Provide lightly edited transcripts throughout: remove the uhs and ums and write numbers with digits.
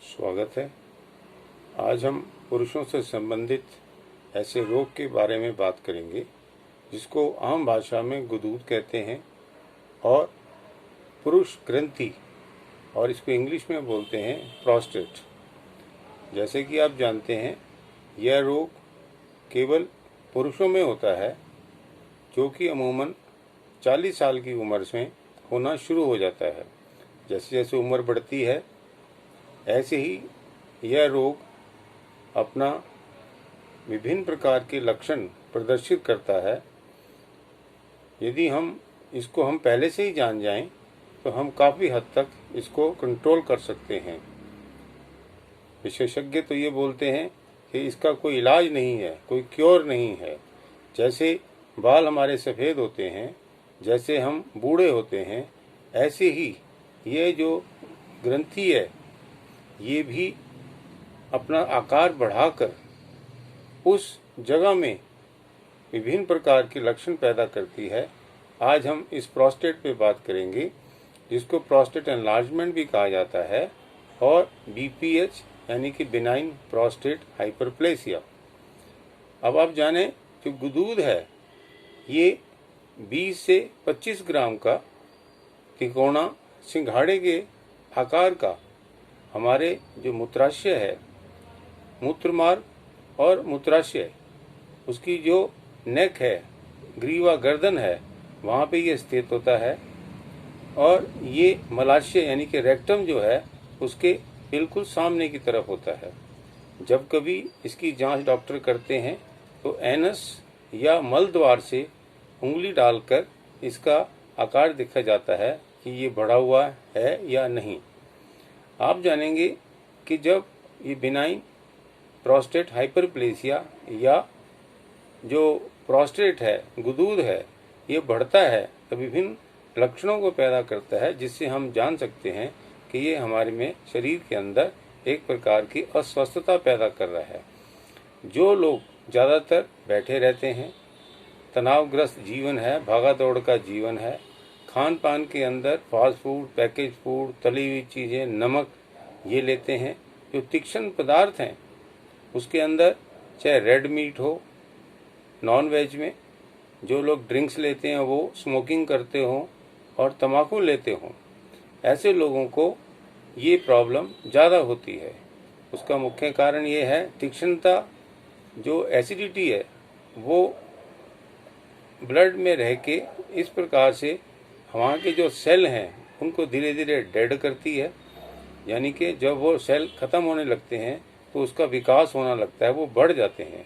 स्वागत है। आज हम पुरुषों से संबंधित ऐसे रोग के बारे में बात करेंगे जिसको आम भाषा में गुदूद कहते हैं और पुरुष ग्रंथि और इसको इंग्लिश में बोलते हैं प्रोस्टेट। जैसे कि आप जानते हैं, यह रोग केवल पुरुषों में होता है जो कि अमूमन 40 साल की उम्र में होना शुरू हो जाता है। जैसे जैसे उम्र बढ़ती है ऐसे ही यह रोग अपना विभिन्न प्रकार के लक्षण प्रदर्शित करता है। यदि इसको हम पहले से ही जान जाएं तो हम काफ़ी हद तक इसको कंट्रोल कर सकते हैं। विशेषज्ञ तो ये बोलते हैं कि इसका कोई इलाज नहीं है, कोई क्योर नहीं है। जैसे बाल हमारे सफ़ेद होते हैं, जैसे हम बूढ़े होते हैं, ऐसे ही ये जो ग्रंथि है ये भी अपना आकार बढ़ाकर उस जगह में विभिन्न प्रकार के लक्षण पैदा करती है। आज हम इस प्रोस्टेट पे बात करेंगे जिसको प्रोस्टेट एनलार्जमेंट भी कहा जाता है और बीपीएच यानी कि बिनाइन प्रोस्टेट हाइपरप्लेसिया। अब आप जाने जो गुदूद है ये 20 से 25 ग्राम का तिकोना सिंघाड़े के आकार का हमारे जो मूत्राशय है, मूत्रमार्ग और मूत्राशय, उसकी जो नेक है, ग्रीवा गर्दन है, वहाँ पे ये स्थित होता है। और ये मलाशय यानी कि रेक्टम जो है उसके बिल्कुल सामने की तरफ होता है। जब कभी इसकी जांच डॉक्टर करते हैं तो एनस या मल द्वार से उंगली डालकर इसका आकार देखा जाता है कि ये बढ़ा हुआ है या नहीं। आप जानेंगे कि जब ये बिनाइन प्रोस्टेट हाइपरप्लेसिया या जो प्रोस्टेट है, गुदूद है, ये बढ़ता है तो विभिन्न लक्षणों को पैदा करता है जिससे हम जान सकते हैं कि ये हमारे में शरीर के अंदर एक प्रकार की अस्वस्थता पैदा कर रहा है। जो लोग ज़्यादातर बैठे रहते हैं, तनावग्रस्त जीवन है, भागा दौड़ का जीवन है, खान पान के अंदर फास्ट फूड, पैकेज फूड, तली हुई चीज़ें, नमक ये लेते हैं, जो तीक्ष्ण पदार्थ हैं उसके अंदर चाहे रेड मीट हो, नॉन वेज में जो लोग ड्रिंक्स लेते हैं, वो स्मोकिंग करते हों और तम्बाकू लेते हों, ऐसे लोगों को ये प्रॉब्लम ज़्यादा होती है। उसका मुख्य कारण ये है तीक्ष्णता, जो एसिडिटी है वो ब्लड में रह के इस प्रकार से वहाँ के जो सेल हैं उनको धीरे धीरे डेड करती है। यानी कि जब वो सेल ख़त्म होने लगते हैं तो उसका विकास होना लगता है, वो बढ़ जाते हैं।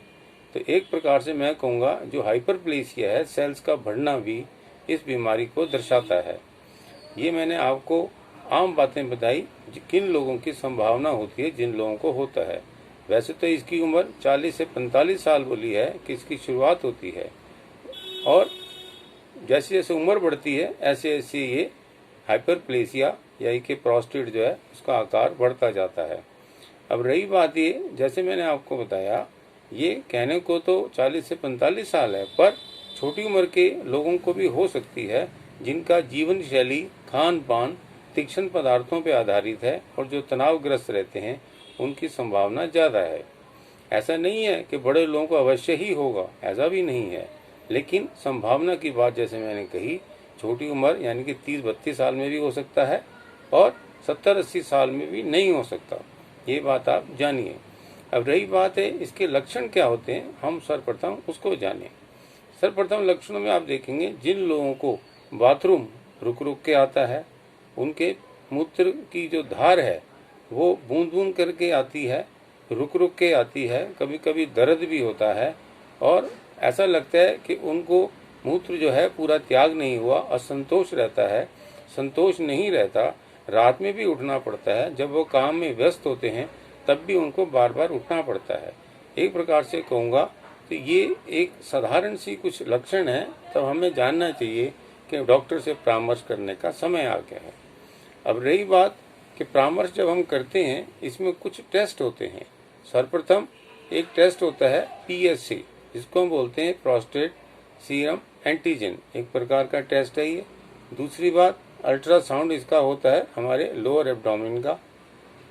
तो एक प्रकार से मैं कहूँगा जो हाइपरप्लेसिया है, सेल्स का बढ़ना भी इस बीमारी को दर्शाता है। ये मैंने आपको आम बातें बताई किन लोगों की संभावना होती है, जिन लोगों को होता है। वैसे तो इसकी उम्र 40 से 45 साल बोली है कि इसकी शुरुआत होती है और जैसे जैसे उम्र बढ़ती है ऐसे ऐसे ये हाइपरप्लेसिया यानी कि प्रोस्टेट जो है उसका आकार बढ़ता जाता है। अब रही बात ये, जैसे मैंने आपको बताया, ये कहने को तो 40 से 45 साल है, पर छोटी उम्र के लोगों को भी हो सकती है जिनका जीवन शैली, खान पान तीक्ष्ण पदार्थों पर आधारित है और जो तनावग्रस्त रहते हैं उनकी संभावना ज़्यादा है। ऐसा नहीं है कि बड़े लोगों को अवश्य ही होगा, ऐसा भी नहीं है, लेकिन संभावना की बात जैसे मैंने कही, छोटी उम्र यानी कि 30-32 साल में भी हो सकता है और 70-80 साल में भी नहीं हो सकता। ये बात आप जानिए। अब रही बात है इसके लक्षण क्या होते हैं, हम सर्वप्रथम उसको जानें। सर्वप्रथम लक्षणों में आप देखेंगे जिन लोगों को बाथरूम रुक रुक के आता है, उनके मूत्र की जो धार है वो बूंद बूंद करके आती है, रुक रुक के आती है, कभी कभी दर्द भी होता है और ऐसा लगता है कि उनको मूत्र जो है पूरा त्याग नहीं हुआ, असंतोष रहता है, संतोष नहीं रहता, रात में भी उठना पड़ता है, जब वो काम में व्यस्त होते हैं तब भी उनको बार बार उठना पड़ता है। एक प्रकार से कहूँगा तो ये एक साधारण सी कुछ लक्षण है, तब हमें जानना चाहिए कि डॉक्टर से परामर्श करने का समय आ गया है। अब रही बात कि परामर्श जब हम करते हैं इसमें कुछ टेस्ट होते हैं। सर्वप्रथम एक टेस्ट होता है PSA, जिसको हम बोलते हैं प्रोस्टेट सीरम एंटीजन, एक प्रकार का टेस्ट है ये। दूसरी बात अल्ट्रासाउंड इसका होता है हमारे लोअर एब्डोमेन का।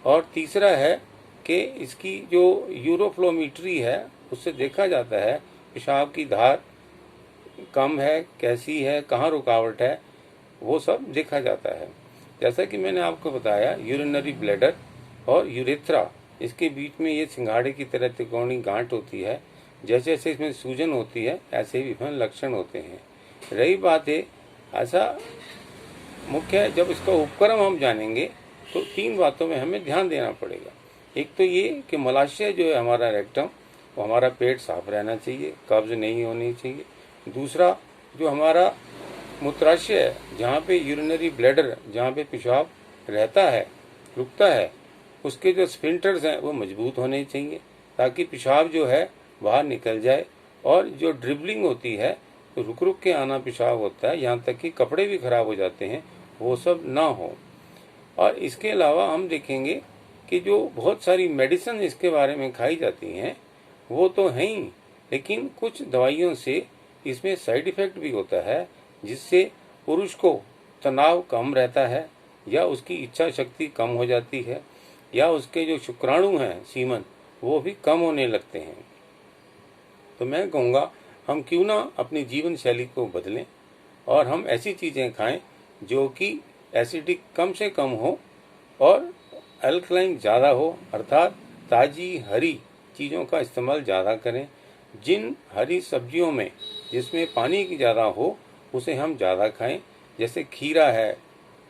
और तीसरा है कि इसकी जो यूरोफ्लोमीट्री है उससे देखा जाता है पेशाब की धार कम है, कैसी है, कहाँ रुकावट है, वो सब देखा जाता है। जैसा कि मैंने आपको बताया, यूरिनरी ब्लैडर और यूरेथ्रा, इसके बीच में ये सिंघाड़े की तरह त्रिकोणीय गांठ होती है। जैसे जैसे इसमें सूजन होती है ऐसे ही इसमें लक्षण होते हैं। रही बात है ऐसा मुख्य है, जब इसका उपक्रम हम जानेंगे तो 3 बातों में हमें ध्यान देना पड़ेगा। एक तो ये कि मलाशय जो है हमारा रेक्टम, वो हमारा पेट साफ रहना चाहिए, कब्ज नहीं होनी चाहिए। दूसरा, जो हमारा मूत्राशय है, जहाँ पे यूरिनरी ब्लैडर, जहाँ पे पेशाब रहता है, रुकता है, उसके जो स्फिंक्टर्स हैं वो मजबूत होने चाहिए ताकि पेशाब जो है बाहर निकल जाए। और जो ड्रिबलिंग होती है, तो रुक रुक के आना पेशाब होता है, यहाँ तक कि कपड़े भी खराब हो जाते हैं, वो सब ना हो। और इसके अलावा हम देखेंगे कि जो बहुत सारी मेडिसिन इसके बारे में खाई जाती हैं वो तो हैं ही, लेकिन कुछ दवाइयों से इसमें साइड इफ़ेक्ट भी होता है, जिससे पुरुष को तनाव कम रहता है, या उसकी इच्छा शक्ति कम हो जाती है, या उसके जो शुक्राणु हैं सीमन, वो भी कम होने लगते हैं। तो मैं कहूँगा हम क्यों ना अपनी जीवन शैली को बदलें और हम ऐसी चीज़ें खाएं जो कि एसिडिक कम से कम हो और अल्कलाइन ज़्यादा हो, अर्थात ताज़ी हरी चीज़ों का इस्तेमाल ज़्यादा करें। जिन हरी सब्जियों में जिसमें पानी की ज़्यादा हो उसे हम ज़्यादा खाएं, जैसे खीरा है,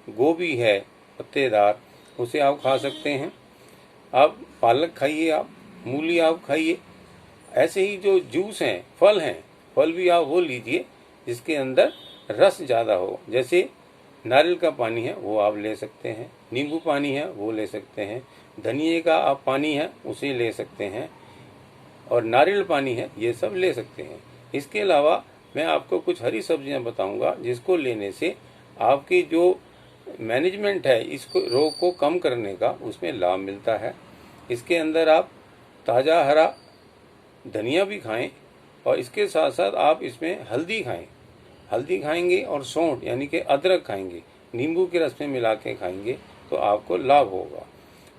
गोभी है पत्तेदार, उसे आप खा सकते हैं। आप पालक खाइए, आप मूली आप खाइए। ऐसे ही जो जूस हैं, फल भी आप वो लीजिए जिसके अंदर रस ज़्यादा हो, जैसे नारियल का पानी है वो आप ले सकते हैं, नींबू पानी है वो ले सकते हैं, धनिए का आप पानी है उसे ले सकते हैं, और नारियल पानी है, ये सब ले सकते हैं। इसके अलावा मैं आपको कुछ हरी सब्जियां बताऊंगा जिसको लेने से आपकी जो मैनेजमेंट है इसको रोग को कम करने का, उसमें लाभ मिलता है। इसके अंदर आप ताज़ा हरा धनिया भी खाएं और इसके साथ साथ आप इसमें हल्दी खाएं। हल्दी खाएंगे और सौंठ यानी कि अदरक खाएंगे, नींबू के रस में मिला के खाएंगे तो आपको लाभ होगा।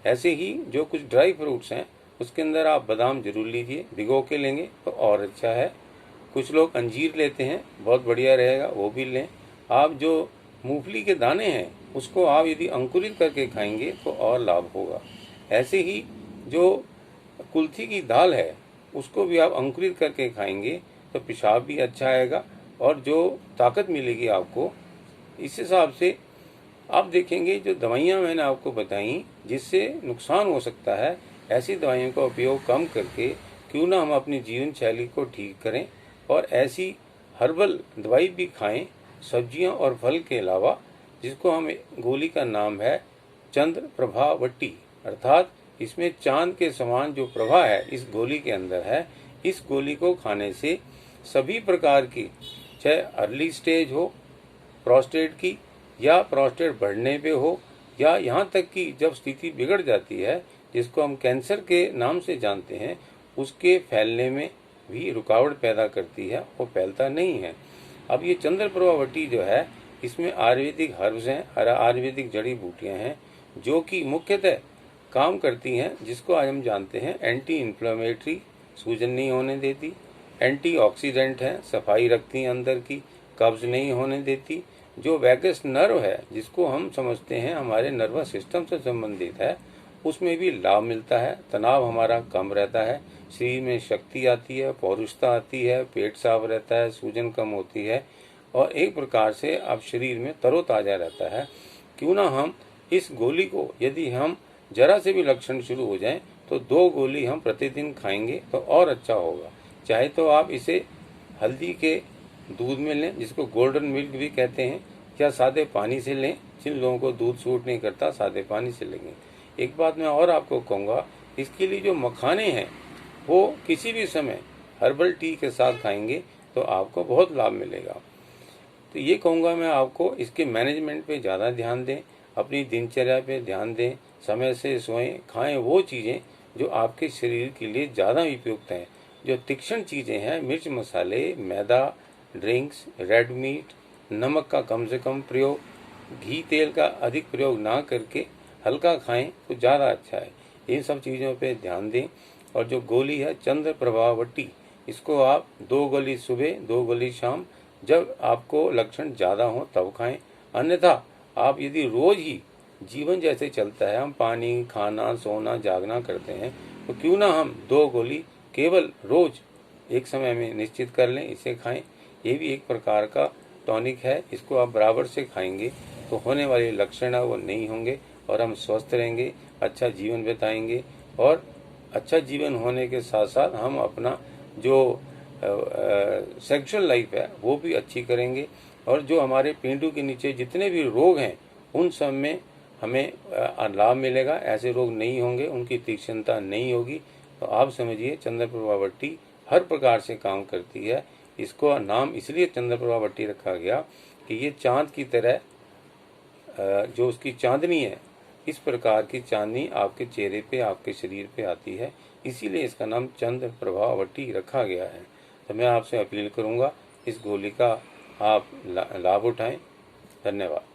ऐसे ही जो कुछ ड्राई फ्रूट्स हैं उसके अंदर आप बादाम जरूर लीजिए, भिगो के लेंगे तो और अच्छा है। कुछ लोग अंजीर लेते हैं, बहुत बढ़िया रहेगा, वो भी लें। आप जो मूंगफली के दाने हैं उसको आप यदि अंकुरित करके खाएंगे तो और लाभ होगा। ऐसे ही जो कुल्थी की दाल है उसको भी आप अंकुरित करके खाएंगे तो पेशाब भी अच्छा आएगा और जो ताकत मिलेगी आपको। इस हिसाब से आप देखेंगे जो दवाइयाँ मैंने आपको बताई जिससे नुकसान हो सकता है, ऐसी दवाइयों का उपयोग कम करके क्यों ना हम अपनी जीवन शैली को ठीक करें और ऐसी हर्बल दवाई भी खाएं, सब्जियां और फल के अलावा, जिसको हम गोली का नाम है चंद्र प्रभा वट्टी, अर्थात इसमें चांद के समान जो प्रभा है इस गोली के अंदर है। इस गोली को खाने से सभी प्रकार की, चाहे अर्ली स्टेज हो प्रोस्टेट की, या प्रोस्टेट बढ़ने पे हो, या यहाँ तक कि जब स्थिति बिगड़ जाती है जिसको हम कैंसर के नाम से जानते हैं, उसके फैलने में भी रुकावट पैदा करती है, वो फैलता नहीं है। अब ये चंद्र प्रभावटी जो है इसमें आयुर्वेदिक हर्ब्स हैं, आयुर्वेदिक जड़ी बूटियाँ हैं जो कि मुख्यतः काम करती हैं, जिसको आज हम जानते हैं एंटी इन्फ्लेमेटरी, सूजन नहीं होने देती, एंटीऑक्सीडेंट हैं, सफाई रखती हैं अंदर की, कब्ज नहीं होने देती। जो वैगस नर्व है जिसको हम समझते हैं हमारे नर्वस सिस्टम से संबंधित है, उसमें भी लाभ मिलता है, तनाव हमारा कम रहता है, शरीर में शक्ति आती है, पौरुषता आती है, पेट साफ रहता है, सूजन कम होती है और एक प्रकार से अब शरीर में तरोताज़ा रहता है। क्यों ना हम इस गोली को, यदि हम जरा से भी लक्षण शुरू हो जाएं तो 2 गोली हम प्रतिदिन खाएंगे तो और अच्छा होगा। चाहे तो आप इसे हल्दी के दूध में लें, जिसको गोल्डन मिल्क भी कहते हैं, या सादे पानी से लें। जिन लोगों को दूध सूट नहीं करता सादे पानी से लेंगे। एक बात मैं और आपको कहूँगा, इसके लिए जो मखाने हैं वो किसी भी समय हर्बल टी के साथ खाएंगे तो आपको बहुत लाभ मिलेगा। तो ये कहूँगा मैं आपको, इसके मैनेजमेंट पे ज़्यादा ध्यान दें, अपनी दिनचर्या पे ध्यान दें, समय से सोएं, खाएं वो चीज़ें जो आपके शरीर के लिए ज़्यादा उपयुक्त हैं। जो तीक्ष्ण चीज़ें हैं, मिर्च मसाले, मैदा, ड्रिंक्स, रेड मीट, नमक का कम से कम प्रयोग, घी तेल का अधिक प्रयोग ना करके हल्का खाएं तो ज़्यादा अच्छा है। इन सब चीज़ों पे ध्यान दें। और जो गोली है चंद्र प्रभावटी, इसको आप 2 गोली सुबह 2 गोली शाम, जब आपको लक्षण ज़्यादा हो तब खाएं। अन्यथा आप यदि रोज ही जीवन जैसे चलता है, हम पानी खाना सोना जागना करते हैं, तो क्यों ना हम 2 गोली केवल रोज एक समय में निश्चित कर लें, इसे खाएं। ये भी एक प्रकार का टॉनिक है। इसको आप बराबर से खाएंगे तो होने वाले लक्षण वो नहीं होंगे और हम स्वस्थ रहेंगे, अच्छा जीवन बिताएंगे। और अच्छा जीवन होने के साथ साथ हम अपना जो सेक्सुअल लाइफ है वो भी अच्छी करेंगे। और जो हमारे पेंडू के नीचे जितने भी रोग हैं उन सब में हमें लाभ मिलेगा। ऐसे रोग नहीं होंगे, उनकी तीक्ष्णता नहीं होगी। तो आप समझिए चंद्र प्रभावटी हर प्रकार से काम करती है। इसको नाम इसलिए चंद्र प्रभावटी रखा गया कि ये चांद की तरह जो उसकी चांदनी है, इस प्रकार की चांदनी आपके चेहरे पे आपके शरीर पे आती है, इसीलिए इसका नाम चंद्र प्रभावटी रखा गया है। तो मैं आपसे अपील करूंगा इस गोली का आप लाभ उठाएं। धन्यवाद।